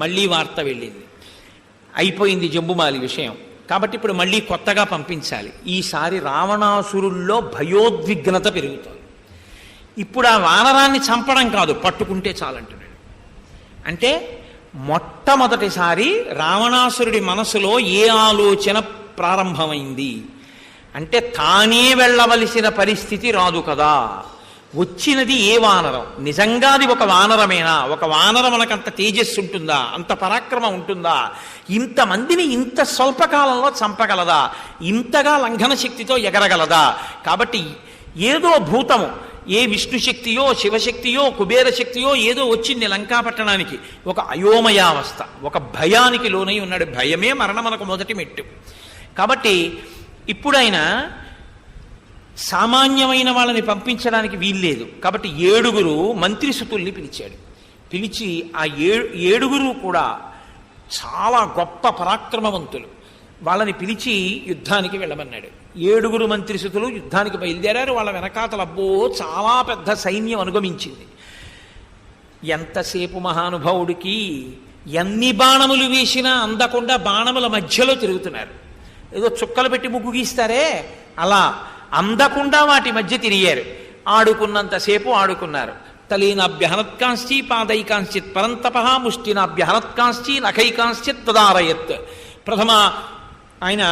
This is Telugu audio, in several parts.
మళ్ళీ వార్త వెళ్ళింది. అయిపోయింది జంబుమాలి విషయం. కాబట్టి ఇప్పుడు మళ్ళీ కొత్తగా పంపించాలి. ఈసారి రావణాసురుల్లో భయోద్విగ్నత పెరుగుతోంది. ఇప్పుడు ఆ వానరాన్ని చంపడం కాదు, పట్టుకుంటే చాలంటున్నాడు. అంటే మొట్టమొదటిసారి రావణాసురుడి మనసులో ఏ ఆలోచన ప్రారంభమైంది అంటే, తానే వెళ్ళవలసిన పరిస్థితి రాదు కదా, వచ్చినది ఏ వానరం, నిజంగా అది ఒక వానరమేనా, ఒక వానరం మనకంత తేజస్సు ఉంటుందా, అంత పరాక్రమం ఉంటుందా, ఇంతమందిని ఇంత స్వల్పకాలంలో చంపగలదా, ఇంతగా లంఘన శక్తితో ఎగరగలదా. కాబట్టి ఏదో భూతము, ఏ విష్ణు శక్తియో శివశక్తియో కుబేర శక్తియో ఏదో వచ్చింది లంకాపట్టణానికి. ఒక అయోమయావస్థ, ఒక భయానికి లోనై ఉన్నాడు. భయమే మరణమునకు మొదటి మెట్టు. కాబట్టి ఇప్పుడైనా సామాన్యమైన వాళ్ళని పంపించడానికి వీల్లేదు. కాబట్టి 7 మంత్రిసుతుల్ని పిలిచాడు. పిలిచి ఆ 7 కూడా చాలా గొప్ప పరాక్రమవంతులు, వాళ్ళని పిలిచి యుద్ధానికి వెళ్ళమన్నాడు. 7 మంత్రిసుతులు యుద్ధానికి బయలుదేరారు. వాళ్ళ వెనకాతల అబ్బో చాలా పెద్ద సైన్యం అనుగమించింది. ఎంతసేపు మహానుభావుడికి ఎన్ని బాణములు వేసినా అందకుండా బాణముల మధ్యలో తిరుగుతున్నారు. ఏదో చుక్కలు పెట్టి ముగ్గు గీస్తారే అలా అందకుండా వాటి మధ్య తిరిగారు. ఆడుకున్నంతసేపు ఆడుకున్నారు. తలీనాభ్యహనత్కాంశ్చి పాదైకాంశ్చిత్ పరంతప ముష్టినాభ్యహనత్కాంశ్చి నఖైకాంశ్చిత్ తదారయత్. ప్రథమ ఆయన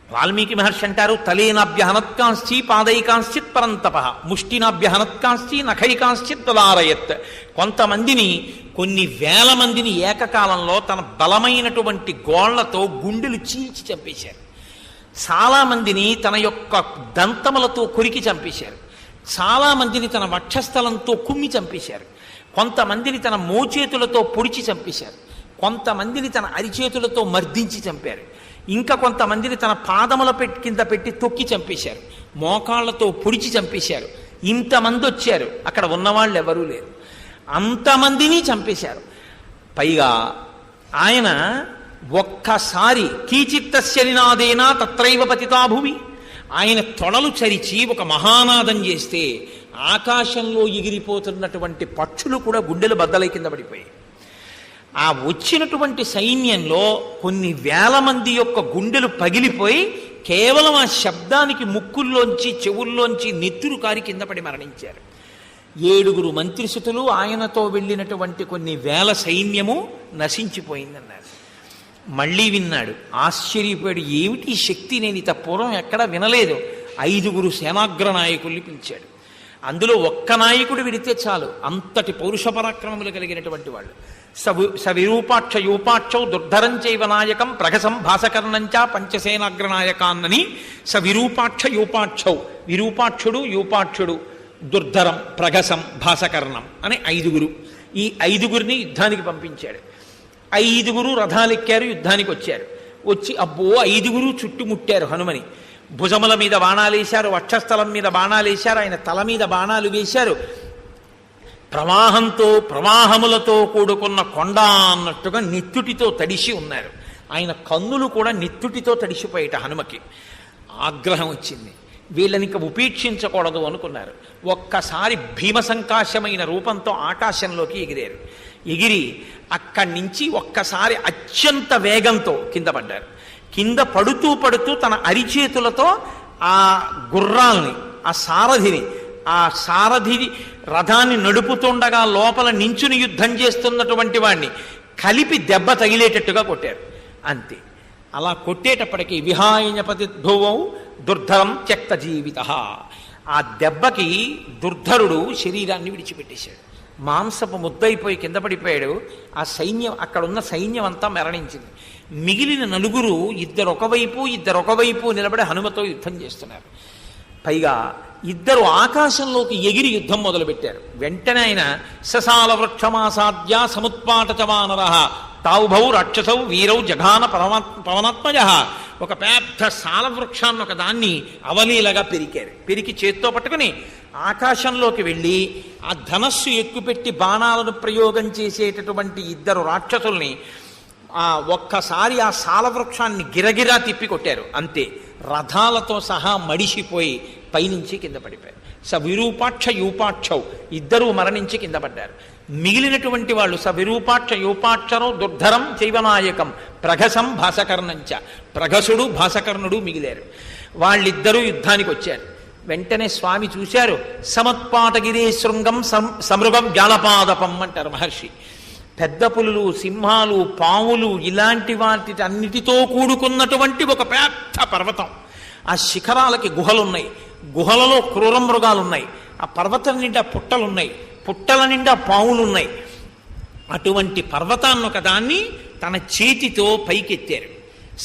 వాల్మీకి మహర్షి అంటారు, తలీనాభ్యహనత్కాంశ్చి పాదైకాంశ్చిత్ పరంతప ముష్టినాభ్యహనత్కాంశ్చి నఖైకాంశ్చిత్ తదారయత్. కొంతమందిని, కొన్ని వేల మందిని ఏకకాలంలో తన బలమైనటువంటి గోళ్లతో గుండెలు చీల్చి చంపేశారు. చాలామందిని తన యొక్క దంతములతో కొరికి చంపేశారు. చాలామందిని తన వక్షస్థలంతో కుమ్మి చంపేశారు. కొంతమందిని తన మోచేతులతో పొడిచి చంపేశారు. కొంతమందిని తన అరిచేతులతో మర్దించి చంపారు. ఇంకా కొంతమందిని తన పాదముల కింద పెట్టి తొక్కి చంపేశారు. మోకాళ్లతో పొడిచి చంపేశారు. ఇంతమంది వచ్చారు, అక్కడ ఉన్నవాళ్ళు ఎవరూ లేరు. అంతమందిని చంపేశారు. పైగా ఆయన ఒక్కసారి కీచిత్తస్య నినాదేనా తత్రైవ పతితాభువి, ఆయన తొడలు చరిచి ఒక మహానాదం చేస్తే ఆకాశంలో ఎగిరిపోతున్నటువంటి పక్షులు కూడా గుండెలు బద్దలై కింద పడిపోయాయి. ఆ వచ్చినటువంటి సైన్యంలో కొన్ని వేల మంది యొక్క గుండెలు పగిలిపోయి కేవలం ఆ శబ్దానికి ముక్కుల్లోంచి చెవుల్లోంచి నెత్తురు కారి కింద పడి మరణించారు. 7 మంత్రిసుతులు, ఆయనతో వెళ్ళినటువంటి కొన్ని వేల సైన్యము నశించిపోయిందన్నారు. మళ్ళీ విన్నాడు, ఆశ్చర్యపోయాడు. ఏమిటి శక్తి, నేను ఇంత పూర్వం ఎక్కడా వినలేదు. 5 సేనాగ్ర నాయకుల్ని పిలిచాడు. అందులో ఒక్క నాయకుడు విడితే చాలు, అంతటి పౌరుష పరాక్రమములు కలిగినటువంటి వాళ్ళు. సవిరూపాక్ష యూపాక్షౌ దుర్ధరం చైవ నాయకం ప్రగసం భాసకర్ణంచ పంచసేనాగ్రనాయకాన్నని సవిరూపాక్ష యూపాక్షౌ, విరూపాక్షుడు యూపాక్షుడు దుర్ధరం ప్రగసం భాసకర్ణం అని 5. ఈ 5 యుద్ధానికి పంపించాడు. 5 రథాలెక్కారు, యుద్ధానికి వచ్చారు. వచ్చి అబ్బో 5 చుట్టుముట్టారు హనుమని. భుజముల మీద బాణాలేశారు, వక్షస్థలం మీద బాణాలేశారు, ఆయన తల మీద బాణాలు వేశారు. ప్రవాహంతో ప్రవాహములతో కూడుకున్న కొండ అన్నట్టుగా నెత్తుటితో తడిసి ఉన్నారు. ఆయన కన్నులు కూడా నెత్తుటితో తడిసిపోయేట. హనుమకి ఆగ్రహం వచ్చింది. వీళ్ళని ఇంక ఉపేక్షించకూడదు అనుకున్నారు. ఒక్కసారి భీమసంకాశమైన రూపంతో ఆకాశంలోకి ఎగిరారు. ఎగిరి అక్కడి నుంచి ఒక్కసారి అత్యంత వేగంతో కింద పడ్డారు. కింద పడుతూ పడుతూ తన అరిచేతులతో ఆ గుర్రాల్ని, ఆ సారథి రథాన్ని నడుపుతుండగా లోపల నించుని యుద్ధం చేస్తున్నటువంటి వాడిని కలిపి దెబ్బ తగిలేటట్టుగా కొట్టారు. అంతే. అలా కొట్టేటప్పటికీ విహాయపతి ధ్రువం దుర్ధరం త్యక్త జీవిత. ఆ దెబ్బకి దుర్ధరుడు శరీరాన్ని విడిచిపెట్టేశాడు. మాంసపు ముద్దయిపోయి కింద పడిపోయాడు. ఆ సైన్యం, అక్కడున్న సైన్యం అంతా మరణించింది. మిగిలిన 4 ఇద్దరు ఒకవైపు నిలబడి హనుమతో యుద్ధం చేస్తున్నారు. పైగా 2 ఆకాశంలోకి ఎగిరి యుద్ధం మొదలుపెట్టారు. వెంటనే ఆయన ససాల వృక్షమాసాద్య సముత్పాట వానర తావుభౌ రాక్షసౌ వీరౌ జఘాన పవనాత్మజ. ఒక పెద్ద సాల వృక్షాన్ని ఒక దాన్ని అవలీలగా పెరికి చేత్తో పట్టుకుని ఆకాశంలోకి వెళ్ళి ఆ ధనస్సు ఎక్కుపెట్టి బాణాలను ప్రయోగం చేసేటటువంటి 2 రాక్షసుల్ని ఒక్కసారి ఆ సాలవృక్షాన్ని గిరగిరా తిప్పి కొట్టారు. అంతే, రథాలతో సహా మడిసిపోయి పైనుంచి కింద పడిపోయారు. విరూపాక్ష యూపాక్షౌ 2 మరణించి కింద పడ్డారు. మిగిలినటువంటి వాళ్ళు విరూపాక్ష యూపాక్షరం దుర్ధరం చైవనాయకం ప్రఘసం భాసకర్ణంచ, ప్రఘసుడు భాసకర్ణుడు మిగిలారు. వాళ్ళిద్దరూ యుద్ధానికి వచ్చారు. వెంటనే స్వామి చూశారు. సమత్పాటగిరే శృంగం సమృగం జాలపాదపం అంటారు మహర్షి. పెద్ద పులులు, సింహాలు, పాములు ఇలాంటి వాటి అన్నిటితో కూడుకున్నటువంటి ఒక పెద్ద పర్వతం. ఆ శిఖరాలకి గుహలున్నాయి, గుహలలో క్రూర మృగాలున్నాయి. ఆ పర్వతం నిండా పుట్టలున్నాయి, పుట్టల నిండా పావులున్నాయి. అటువంటి పర్వతాన్ని ఒకదాన్ని తన చేతితో పైకెత్తారు.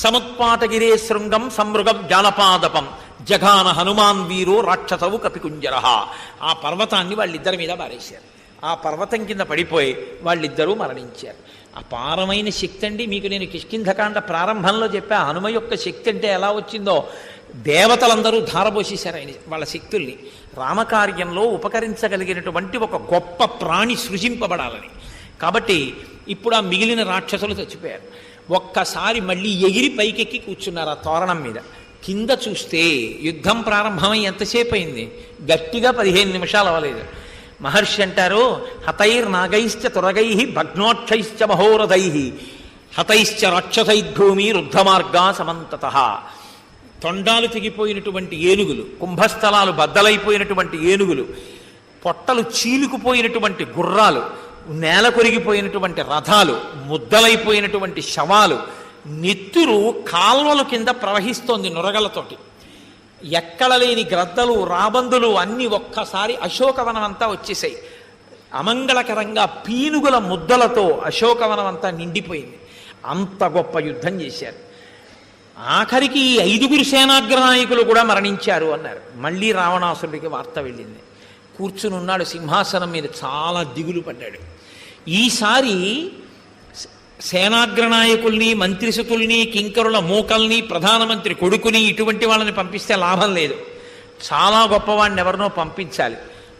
సముత్పాటగిరే శృంగం సమృగం జాలపాదపం జఘాన హనుమాన్ వీరో రాక్షసవు కపికుంజర. ఆ పర్వతాన్ని వాళ్ళిద్దరి మీద పారేశారు. ఆ పర్వతం కింద పడిపోయి వాళ్ళిద్దరూ మరణించారు. అపారమైన శక్తి అండి. మీకు నేను కిష్కింధకాండ ప్రారంభంలో చెప్పా, హనుమ యొక్క శక్తి అంటే ఎలా వచ్చిందో. దేవతలందరూ ధారపోసేశారు ఆయన వాళ్ళ శక్తుల్ని. రామకార్యంలో ఉపకరించగలిగినటువంటి ఒక గొప్ప ప్రాణి సృజింపబడాలని. కాబట్టి ఇప్పుడు ఆ మిగిలిన రాక్షసులు చచ్చిపోయారు. ఒక్కసారి మళ్ళీ ఎగిరి పైకెక్కి కూర్చున్నారు ఆ తోరణం మీద. కింద చూస్తే యుద్ధం ప్రారంభమై ఎంతసేపు అయింది? గట్టిగా 15 నిమిషాలు అవ్వలేదు. మహర్షి అంటారు, హతైర్నాగైశ్చ తురగై భగ్నోక్షైశ్చ మహోరథై హతైశ్చ రాక్షసైద్భూమి రుద్ధమార్గా సమంతత. తొండాలు తెగిపోయినటువంటి ఏనుగులు, కుంభస్థలాలు బద్దలైపోయినటువంటి ఏనుగులు, పొట్టలు చీలుకుపోయినటువంటి గుర్రాలు, నేల కొరిగిపోయినటువంటి రథాలు, ముద్దలైపోయినటువంటి శవాలు, నెత్తురు కాల్వల కింద ప్రవహిస్తోంది నురగలతోటి. ఎక్కడ లేని గ్రద్దలు, రాబందులు అన్నీ ఒక్కసారి అశోకవనం అంతా వచ్చేసాయి. అమంగళకరంగా పీనుగుల ముద్దలతో అశోకవనం అంతా నిండిపోయింది. అంత గొప్ప యుద్ధం చేశారు. ఆఖరికి 5 సేనాగ్రనాయకులు కూడా మరణించారు అన్నారు. మళ్ళీ రావణాసురుడికి వార్త వెళ్ళింది. కూర్చుని ఉన్నాడు సింహాసనం మీద, చాలా దిగులు పడ్డాడు. ఈసారి సేనాగ్రనాయకుల్ని, మంత్రిసుతుల్ని, కింకరుల మూకల్ని, ప్రధానమంత్రి కొడుకుని, ఇటువంటి వాళ్ళని పంపిస్తే లాభం లేదు. చాలా గొప్పవాడిని ఎవరినో పంపించాలి.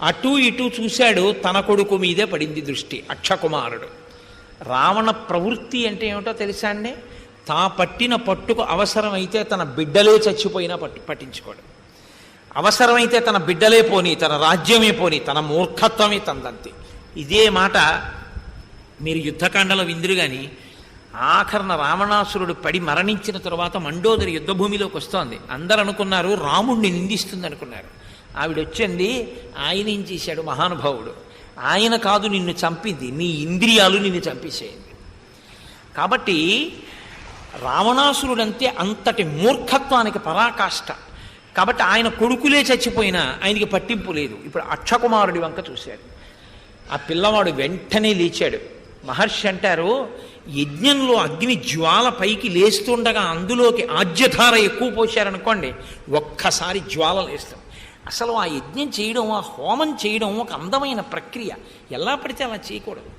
అటూ ఇటూ చూశాడు, తన కొడుకు మీదే పడింది దృష్టి. అక్షకుమారుడు. రావణ ప్రవృత్తి అంటే ఏమిటో తెలుసా అండి? తా పట్టిన పట్టుకు అవసరమైతే తన బిడ్డలే చచ్చిపోయినా పట్టించుకోడు. అవసరమైతే తన బిడ్డలే పోని, తన రాజ్యమే పోని, తన మూర్ఖత్వమే తందంతి. ఇదే మాట మీరు యుద్ధకాండలో విందురు. కానీ ఆఖరణ రావణాసురుడు పడి మరణించిన తరువాత మండోదరి యుద్ధభూమిలోకి వస్తోంది. అందరూ అనుకున్నారు రాముణ్ణి నిందిస్తుంది అనుకున్నారు. ఆవిడ వచ్చింది, ఆయన ఏం చేశాడు మహానుభావుడు? ఆయన కాదు నిన్ను చంపింది, నీ ఇంద్రియాలు నిన్ను చంపేసేయండి. కాబట్టి రావణాసురుడంతే అంతటి మూర్ఖత్వానికి పరాకాష్ట. కాబట్టి ఆయన కొడుకులే చచ్చిపోయినా ఆయనకి పట్టింపు లేదు. ఇప్పుడు అక్షకుమారుడి వంక చూశాడు. ఆ పిల్లవాడు వెంటనే లేచాడు. మహర్షి అంటారు, యజ్ఞంలో అగ్ని జ్వాల పైకి లేస్తుండగా అందులోకి ఆజ్యధార ఎక్కువ పోశారనుకోండి, ఒక్కసారి జ్వాల లేస్తాం. అసలు ఆ యజ్ఞం చేయడం, ఆ హోమం చేయడం ఒక అందమైన ప్రక్రియ. ఎలా పడితే అలా చేయకూడదు.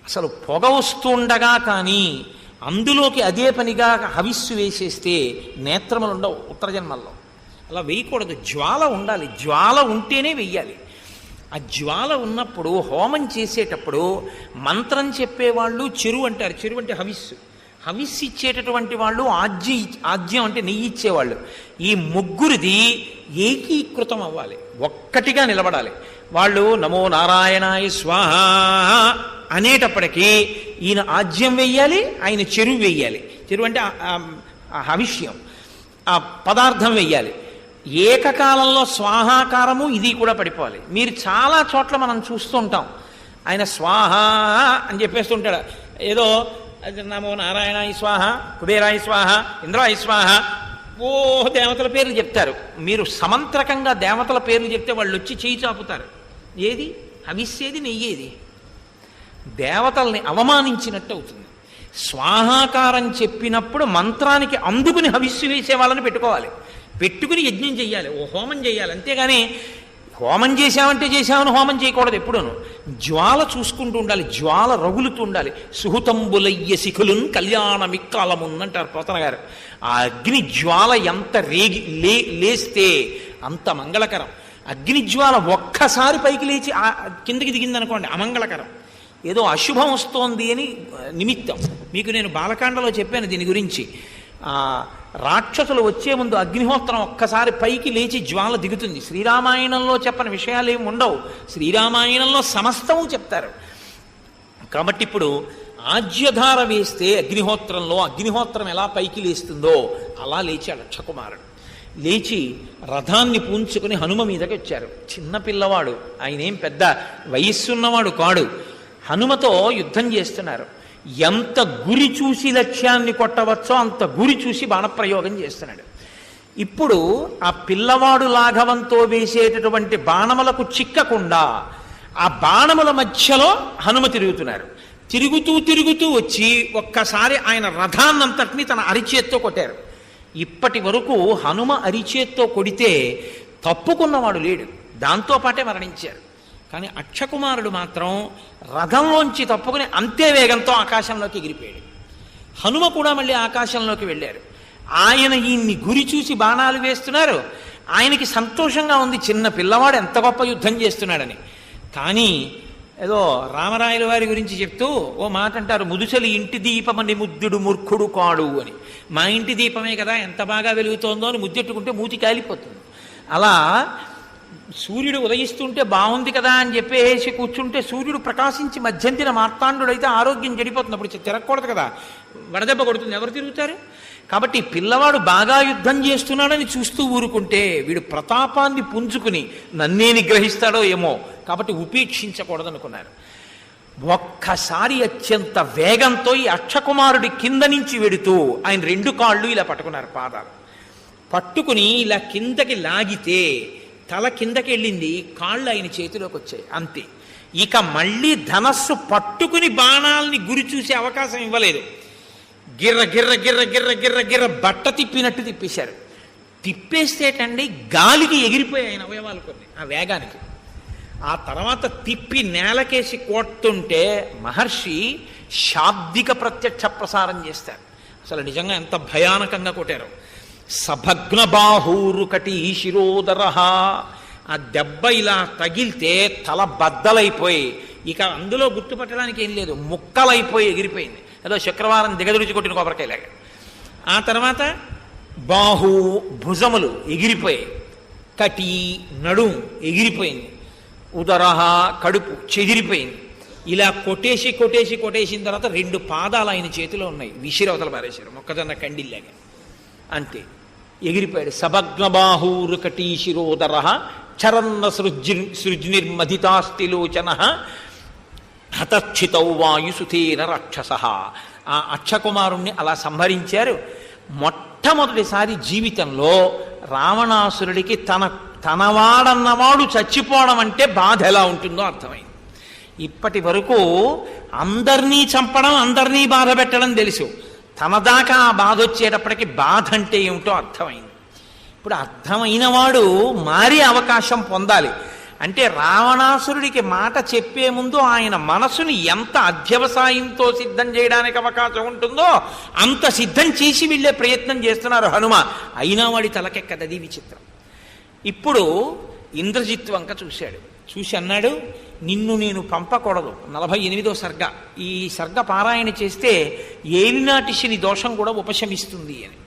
అసలు పొగ వస్తుండగా కానీ అందులోకి అదే పనిగా హవిస్సు వేసేస్తే నేత్రములు ఉండవు ఉత్తర జన్మల్లో. అలా వేయకూడదు. జ్వాల ఉండాలి. జ్వాల ఉంటేనే వెయ్యాలి. ఆ జ్వాల ఉన్నప్పుడు హోమం చేసేటప్పుడు మంత్రం చెప్పేవాళ్ళు చెరువు అంటారు. చెరువు అంటే హవిస్సు. హవిస్సు ఇచ్చేటటువంటి వాళ్ళు ఆజ్యం అంటే నెయ్యి ఇచ్చేవాళ్ళు. ఈ ముగ్గురిది ఏకీకృతం అవ్వాలి, ఒక్కటిగా నిలబడాలి. వాళ్ళు నమో నారాయణాయ స్వాహ అనేటప్పటికీ ఈయన ఆజ్యం వెయ్యాలి, ఆయన చెరువు వెయ్యాలి. చెరువు అంటే హవిష్యం, ఆ పదార్థం వెయ్యాలి. ఏకకాలంలో స్వాహాకారము ఇది కూడా పడిపోవాలి. మీరు చాలా చోట్ల మనం చూస్తుంటాం, ఆయన స్వాహ అని చెప్పేస్తుంటాడు. ఏదో నమో నారాయణాయ స్వాహ, కుబేరాయ స్వాహ, ఇంద్రాయ స్వాహ, ఓ దేవతల పేర్లు చెప్తారు. మీరు సమంత్రకంగా దేవతల పేర్లు చెప్తే వాళ్ళు వచ్చి చేయి చాపుతారు. ఏది హవిస్సేది, నెయ్యేది? దేవతల్ని అవమానించినట్టు అవుతుంది. స్వాహాకారం చెప్పినప్పుడు మంత్రానికి అందుకుని హవిస్సు వేసే వాళ్ళని పెట్టుకోవాలి, పెట్టుకుని యజ్ఞం చెయ్యాలి, ఓ హోమం చేయాలి. అంతేగాని హోమం చేశామంటే చేశామని హోమం చేయకూడదు. ఎప్పుడూను జ్వాల చూసుకుంటూ ఉండాలి, జ్వాల రగులుతూ ఉండాలి. సుహుతంబులయ్య శిఖులున్ కళ్యాణమిక్కాలమున్నంటారు పోతన గారు. ఆ అగ్ని జ్వాల ఎంత లేస్తే అంత మంగళకరం. అగ్నిజ్వాల ఒక్కసారి పైకి లేచి కిందకి దిగిందనుకోండి అమంగళకరం, ఏదో అశుభం వస్తోంది అని నిమిత్తం. మీకు నేను బాలకాండలో చెప్పాను దీని గురించి. రాక్షసులు వచ్చే ముందు అగ్నిహోత్రం ఒక్కసారి పైకి లేచి జ్వాల దిగుతుంది. శ్రీరామాయణంలో చెప్పని విషయాలు ఏమి ఉండవు, శ్రీరామాయణంలో సమస్తము చెప్తారు. కాబట్టి ఇప్పుడు ఆజ్యధార వేస్తే అగ్నిహోత్రంలో అగ్నిహోత్రం ఎలా పైకి లేస్తుందో అలా లేచాడు అక్షకుమారుడు. లేచి రథాన్ని పూంచుకుని హనుమ మీదకి వచ్చారు. చిన్న పిల్లవాడు, ఆయనేం పెద్ద వయస్సున్నవాడు కాడు. హనుమతో యుద్ధం చేస్తున్నారు. ఎంత గురి చూసి లక్ష్యాన్ని కొట్టవచ్చో అంత గురి చూసి బాణప్రయోగం చేస్తున్నాడు. ఇప్పుడు ఆ పిల్లవాడు లాఘవంతో వేసేటటువంటి బాణములకు చిక్కకుండా ఆ బాణముల మధ్యలో హనుమ తిరుగుతున్నారు. తిరుగుతూ తిరుగుతూ వచ్చి ఒక్కసారి ఆయన రథాన్నంతటినీ తన అరిచేత్తో కొట్టారు. ఇప్పటి వరకు హనుమ అరిచేత్తో కొడితే తప్పుకున్నవాడు లేడు, దాంతోపాటే మరణించారు. కానీ అక్షకుమారుడు మాత్రం రథంలోంచి తప్పుకుని అంతే వేగంతో ఆకాశంలోకి ఎగిరిపోయాడు. హనుమ కూడా మళ్ళీ ఆకాశంలోకి వెళ్ళారు. ఆయన ఈయన్ని గురి చూసి బాణాలు వేస్తున్నారు. ఆయనకి సంతోషంగా ఉంది, చిన్న పిల్లవాడు ఎంత గొప్ప యుద్ధం చేస్తున్నాడని. కానీ ఏదో రామరాయల వారి గురించి చెప్తూ ఓ మాట అంటారు, ముదుసలి ఇంటి దీపమని ముద్దుడు మూర్ఖుడు కాడు అని. మా ఇంటి దీపమే కదా ఎంత బాగా వెలుగుతోందో అని ముద్దెట్టుకుంటే మూతి కాలిపోతుంది. అలా సూర్యుడు ఉదయిస్తుంటే బాగుంది కదా అని చెప్పేసి కూర్చుంటే సూర్యుడు ప్రకాశించి మధ్యంతిన మార్తాండుడైతే ఆరోగ్యం చెడిపోతుంది. అప్పుడు తిరగకూడదు కదా, వడదెబ్బ కొడుతుంది, ఎవరు తిరుగుతారు? కాబట్టి పిల్లవాడు బాగా యుద్ధం చేస్తున్నాడని చూస్తూ ఊరుకుంటే వీడు ప్రతాపాన్ని పుంజుకుని నన్నే నిగ్రహిస్తాడో ఏమో, కాబట్టి ఉపేక్షించకూడదనుకున్నారు. ఒక్కసారి అత్యంత వేగంతో ఈ అక్షకుమారుడి కింద నుంచి వెడుతూ ఆయన రెండు కాళ్ళు ఇలా పట్టుకున్నారు, పాదాలు పట్టుకుని ఇలా కిందకి లాగితే తల కిందకి వెళ్ళింది, కాళ్ళు ఆయన చేతిలోకి వచ్చాయి, అంతే. ఇక మళ్ళీ ధనస్సు పట్టుకుని బాణాలని గురి చూసే అవకాశం ఇవ్వలేదు. గిర్ర గిర్ర గిర్ర గిర్ర గిర్ర గిర్ర బట్ట తిప్పినట్టు తిప్పేశారు. తిప్పేస్తేటండి గాలికి ఎగిరిపోయాయి ఆయన అవయవాలు కొన్ని ఆ వేగానికి. ఆ తర్వాత తిప్పి నేలకేసి కొడుతుంటే మహర్షి శాబ్దిక ప్రత్యక్ష ప్రసారం చేస్తారు. అసలు నిజంగా ఎంత భయానకంగా కొట్టారు. సభగ్న బాహూరు కటి శిరోదర. ఆ దెబ్బ ఇలా తగిలితే తల బద్దలైపోయి ఇక అందులో గుర్తుపట్టడానికి ఏం లేదు, ముక్కలైపోయి ఎగిరిపోయింది. ఏదో శుక్రవారం దిగదుడిచి కొట్టిన కొబ్బరికాయలాగా. ఆ తర్వాత బాహు భుజములు ఎగిరిపోయాయి, కటి నడుం ఎగిరిపోయింది, ఉదరహ కడుపు చెదిరిపోయింది. ఇలా కొట్టేసి కొట్టేసి కొట్టేసిన తర్వాత రెండు పాదాలు ఆయన చేతిలో ఉన్నాయి, విసిరవతల పారేశారు మొక్కజొన్న కండిల్లాగా, అంతే ఎగిరిపోయాడు. సభగ్నబాహూరు కటీ శిరోదర చరన్న సృజ్నిర్మధితాస్తిలోచన హతక్షితౌ వాయుసుతేన రాక్షస. ఆ అక్షకుమారుణ్ణి అలా సంహరించారు. మొట్టమొదటిసారి జీవితంలో రావణాసురుడికి తనవాడన్నవాడు చచ్చిపోవడం అంటే బాధ ఎలా ఉంటుందో అర్థమైంది. ఇప్పటి వరకు అందరినీ చంపడం, అందరినీ బాధ పెట్టడం తెలుసు, తన దాకా ఆ బాధ వచ్చేటప్పటికి బాధ అంటే ఏమిటో అర్థమైంది. ఇప్పుడు అర్థమైన వాడు మారే అవకాశం పొందాలి. అంటే రావణాసురుడికి మాట చెప్పే ముందు ఆయన మనసుని ఎంత అధ్యవసాయంతో సిద్ధం చేయడానికి అవకాశం ఉంటుందో అంత సిద్ధం చేసి వెళ్ళే ప్రయత్నం చేస్తున్నారు హనుమ. అయినా వాడి తలకెక్కదది విచిత్రం. ఇప్పుడు ఇంద్రజిత్ వంక చూశాడు, చూసి అన్నాడు, నిన్ను నేను పంపకూడదు. 48వ సర్గ, ఈ సర్గ పారాయణ చేస్తే ఏలినాటి శని దోషం కూడా ఉపశమిస్తుంది అని.